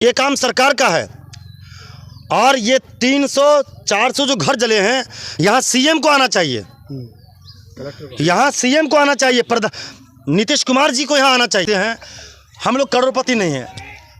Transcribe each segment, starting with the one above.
ये काम सरकार का है। और ये 300-400 जो घर जले हैं, यहाँ सीएम को आना चाहिए, यहाँ सीएम को आना चाहिए, नीतीश कुमार जी को यहाँ आना चाहिए। हैं हम लोग करोड़पति नहीं हैं,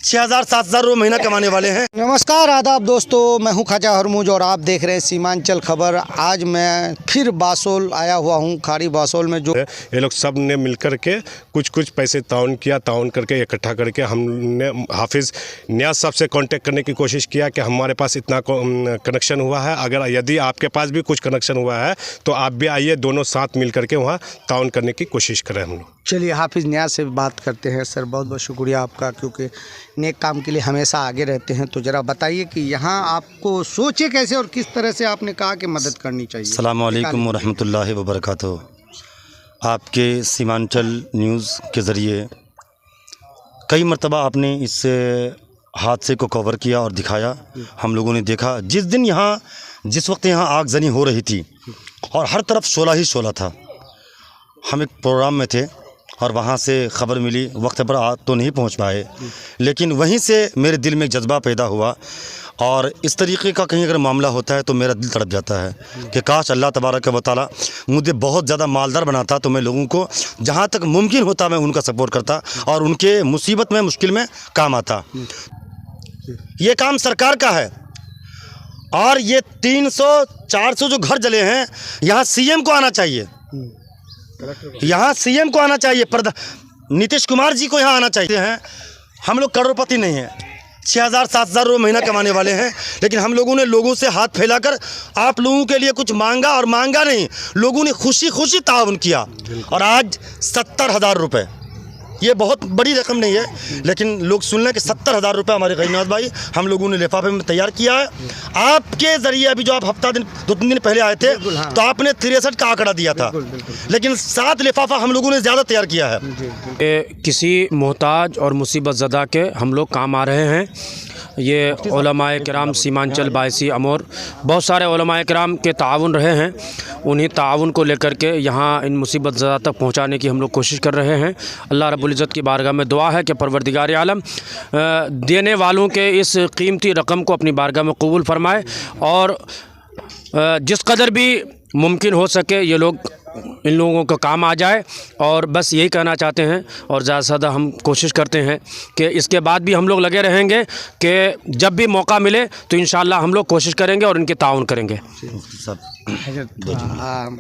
6,000-7,000 रुपये महीना कमाने वाले हैं। नमस्कार आदाब दोस्तों, मैं हूं ख्वाजा हरमूज और आप देख रहे हैं सीमांचल खबर। आज मैं फिर बासोल आया हुआ हूं, खाड़ी बासोल में। जो ये लोग सब ने मिलकर के कुछ पैसे ताउन करके इकट्ठा करके हमने हाफिज़ नियाज़ साहब से कांटेक्ट करने की कोशिश किया कि हमारे पास इतना कनेक्शन हुआ है, अगर यदि आपके पास भी कुछ कनेक्शन हुआ है तो आप भी आइए, दोनों साथ मिल करके वहाँ ताउन करने की कोशिश करें हम लोग। चलिए हाफिज़ नियाज़ से बात करते हैं। सर बहुत बहुत शुक्रिया आपका, क्योंकि नेक काम के लिए हमेशा आगे रहते हैं। तो ज़रा बताइए कि यहाँ आपको सोचे कैसे और किस तरह से आपने कहा कि मदद करनी चाहिए। अस्सलामु अलैकुम वरहमतुल्लाहि वबरकातुहू। आपके सीमांचल न्यूज़ के ज़रिए कई मरतबा आपने इस हादसे को कवर किया और दिखाया, हम लोगों ने देखा। जिस वक्त यहाँ आगजनी हो रही थी और हर तरफ शोला ही शोला था, हम एक प्रोग्राम में थे और वहाँ से ख़बर मिली, वक्त पर आ तो नहीं पहुँच पाए, लेकिन वहीं से मेरे दिल में एक जज्बा पैदा हुआ। और इस तरीक़े का कहीं अगर मामला होता है तो मेरा दिल तड़प जाता है कि काश अल्लाह तबारक व तआला मुझे बहुत ज़्यादा मालदार बनाता तो मैं लोगों को जहाँ तक मुमकिन होता मैं उनका सपोर्ट करता और उनके मुसीबत में मुश्किल में काम आता। ये काम सरकार का है। और ये 300-400 जो घर जले हैं, यहाँ सीएम को आना चाहिए, यहाँ सीएम को आना चाहिए, नीतीश कुमार जी को यहाँ आना चाहिए। हैं हम लोग करोड़पति नहीं हैं, 6,000-7,000 रुपये महीना कमाने वाले हैं, लेकिन हम लोगों ने लोगों से हाथ फैलाकर आप लोगों के लिए कुछ मांगा, और मांगा नहीं, लोगों ने खुशी खुशी ताउन किया। और आज 70,000 रुपये, ये बहुत बड़ी रकम नहीं है, लेकिन लोग सुन लें कि 70,000 रुपये हमारे गरीब भाई हम लोगों ने लिफाफे में तैयार किया है। आपके ज़रिए अभी जो आप 2-3 दिन पहले आए थे तो आपने 63 का आंकड़ा दिया था, लेकिन 7 लिफाफा हम लोगों ने ज़्यादा तैयार किया है। किसी मोहताज और मुसीबत ज़दा के हम लोग काम आ रहे हैं। ये उलमाए किराम सीमांचल बायसी अमोर बहुत सारे उलमाए किराम के ताउन रहे हैं, उन्हीं ताउन को लेकर के यहाँ इन मुसीबत ज़दा तक पहुँचाने की हम लोग कोशिश कर रहे हैं। अल्लाह रब्बुल इज़्ज़त की बारगाह में दुआ है कि परवरदिगार आलम देने वालों के इस कीमती रकम को अपनी बारगाह में कबूल फरमाए, और जिस कदर भी मुमकिन हो सके ये लोग इन लोगों का काम आ जाए। और बस यही कहना चाहते हैं, और ज़्यादा से ज़्यादा हम कोशिश करते हैं कि इसके बाद भी हम लोग लगे रहेंगे कि जब भी मौका मिले तो इंशाअल्लाह हम लोग कोशिश करेंगे और इनके ताउन करेंगे।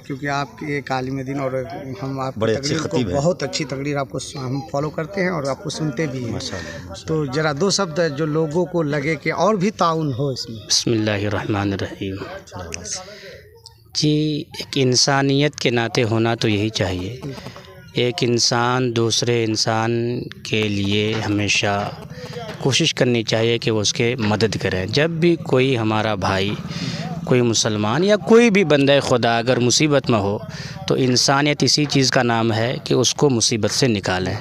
क्योंकि आपके एक आलिम दिन और हम आप बड़े अच्छे खतीब हैं, बहुत अच्छी तकरीर आपको हम फॉलो करते हैं और आपको सुनते भी हैं। तो ज़रा 2 शब्द जो लोगों को लगे कि और भी ताउन हो इसमें। बिस्मिल्लाहिर्रहमानिर्रहीम। जी, एक इंसानियत के नाते होना तो यही चाहिए। एक इंसान दूसरे इंसान के लिए हमेशा कोशिश करनी चाहिए कि वो उसके मदद करें। जब भी कोई हमारा भाई, कोई मुसलमान या कोई भी बंदा खुदा अगर मुसीबत में हो तो इंसानियत इसी चीज़ का नाम है कि उसको मुसीबत से निकालें।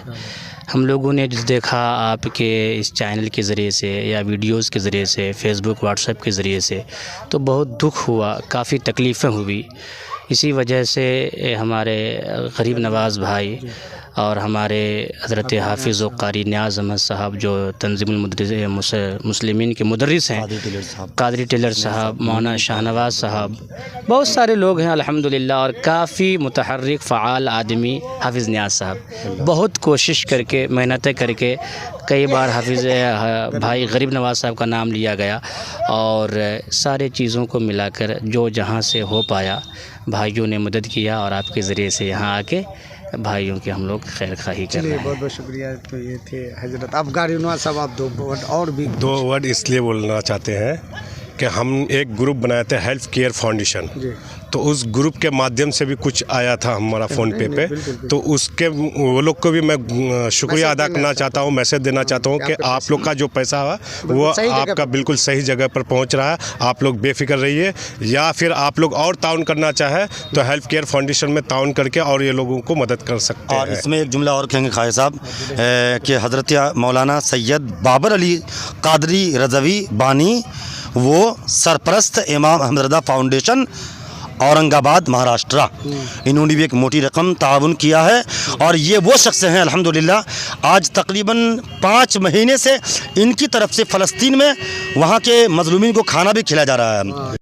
हम लोगों ने देखा आपके इस चैनल के ज़रिए से या वीडियोस के ज़रिए से, फेसबुक व्हाट्सएप के ज़रिए से, तो बहुत दुख हुआ, काफ़ी तकलीफ़ें हुई। इसी वजह से हमारे गरीब नवाज़ भाई और हमारे हज़रत हाफिज़ व क़ारी नियाज़ अहमद साहब जो तंज़ीमुल मुस्लिमीन के मुदर्रिस हैं, कादरी टेलर साहब, मौलाना शाहनवाज़ साहब, बहुत सारे लोग हैं अल्हम्दुलिल्लाह, और काफ़ी मुतहर्रिक फ़आल आदमी हाफिज़ नियाज़ साहब बहुत कोशिश करके, मेहनतें करके, कई बार हाफिज़ भाई गरीब नवाज़ साहब का नाम लिया गया, और सारे चीज़ों को मिलाकर जो जहाँ से हो पाया भाइयों ने मदद किया, और आपके ज़रिए से यहाँ आके भाइयों के हम लोग खैर खाही कर रहे हैं। बहुत बहुत शुक्रिया। तो ये थे हजरत अफगारी नवाज़ साहब। आप 2 वर्ड और भी 2 वर्ड इसलिए बोलना चाहते हैं कि हम एक ग्रुप बनाए थे हेल्थ केयर फाउंडेशन, तो उस ग्रुप के माध्यम से भी कुछ आया था हमारा फ़ोन पे तो उसके वो लोग को भी मैं शुक्रिया अदा करना चाहता हूँ, मैसेज देना चाहता हूँ कि आप लोग का जो पैसा है वो आपका बिल्कुल सही जगह पर पहुँच रहा है। आप लोग बेफिक्र रहिए, या फिर आप लोग और ताउन करना चाहे तो हेल्थ केयर फाउंडेशन में ताउन करके और ये लोगों को मदद कर सकते हैं। और इसमें एक जुमला और कहेंगे ख्वाजा साहब कि हज़रत मौलाना सैयद बाबर अली कादरी रज़वी बानी, वो सरपरस्त इमाम अहमद रज़ा फाउंडेशन औरंगाबाद महाराष्ट्र, इन्होंने भी एक मोटी रकम ताउन किया है। और ये वो शख्स हैं अल्हम्दुलिल्लाह, आज तकरीबन 5 महीने से इनकी तरफ से फ़लस्तीन में वहाँ के मज़लूमीन को खाना भी खिलाया जा रहा है।